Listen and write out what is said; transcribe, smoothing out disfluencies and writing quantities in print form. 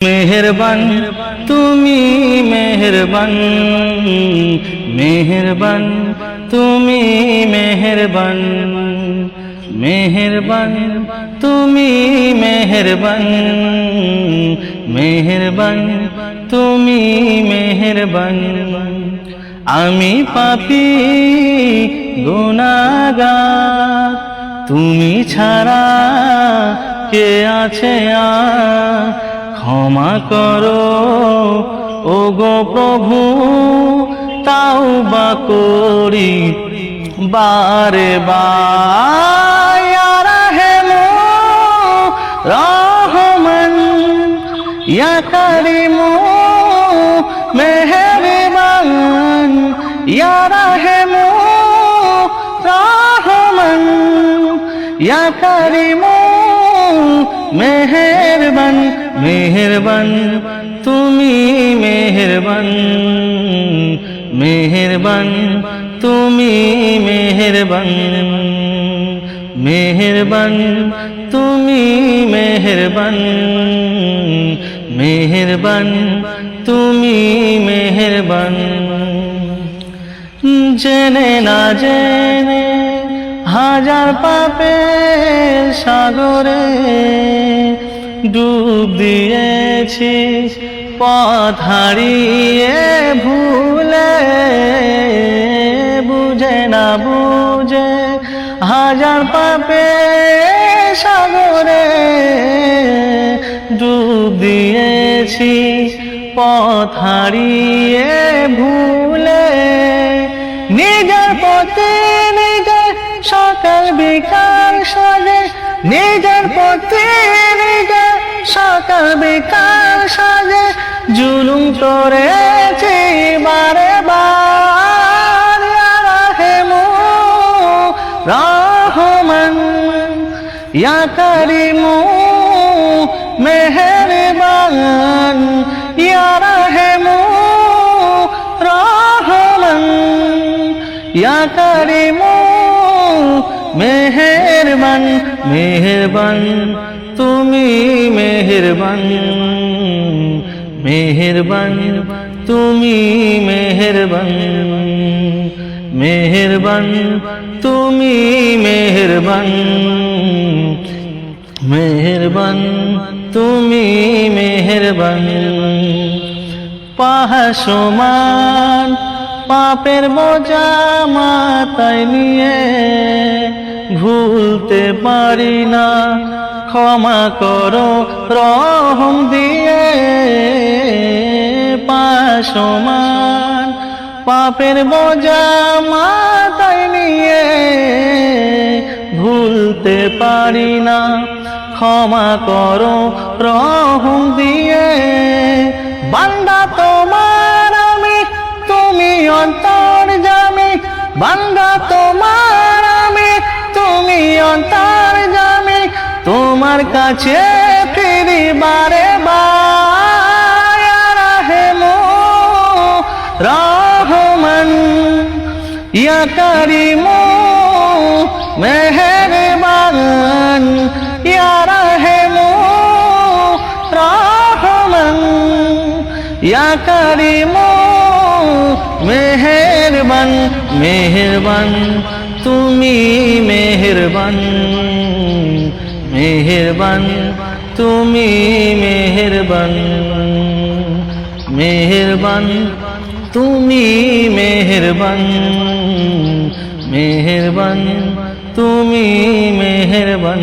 मेहरबान তুমি मेहरबान मेहरबान তুমি मेहरबान मेहरबान তুমি मेहरबान मेहरबान তুমি मेहरबान আমি পাপী গুনাহগার তুমি ছাড়া কে আছে আর ক্ষমা করো ওগো প্রভু তাওবা করি বারে বার ইয়া রাহমু রহমান ইয়া কারিমু মেহেরবান ইয়া রাহমু রহমান ইয়া কারিমু मेहरबान मेहरबान তুমি मेहरबान मेहरबान তুমি मेहरबान मेहरबान তুমি मेहरबान मेहरबान তুমি मेहरबान জেনে না জেনে হাজার পাপের সাগরে ডুব দিয়েছি পথ হারিয়ে ভুলে বুঝে না বুঝে হাজার পাপের সাগরে ডুব দিয়েছি পথ হারিয়ে ভুলে নিজের পথে নিজের সকাল বিকাল সাজে নিজের পথে নিজের সকাল বিকাল সাজে জুলুম করেছি বারে বার ইয়া রাহমু রহমান ইয়া কারিমু মেহেরবান ইয়া রাহমু রহমান ইয়া কারিমু मेहरबान मेहरबान তুমি मेहरबान मेहरबान তুমি मेहरबान मेहरबान তুমি मेहरबान मेहरबान তুমি मेहरबान পাহাড় সমান পাপের বোঝা মাথায় নিয়ে ভুলতে পারি না ক্ষমা করো রহম দিয়ে পাশমান পাপের বোঝা মাথায় নিয়ে ভুলতে পারি না ক্ষমা করো রহম দিয়ে বান্দা তোমার আমি তুমি অন্তর্যামী বান্দা তোমার আমি তুমি অন্তর্যামী তোমার কাছে ফিরি বারে বার ইয়া রাহমু রহমান ইয়া কারিমু মেহেরবান ইয়া রাহমু রহমান ইয়া কারিমু मेहरबान मेहरबान তুমি मेहरबान मेहरबान তুমি मेहरबान मेहरबान তুমি मेहरबान मेहरबान তুমি मेहरबान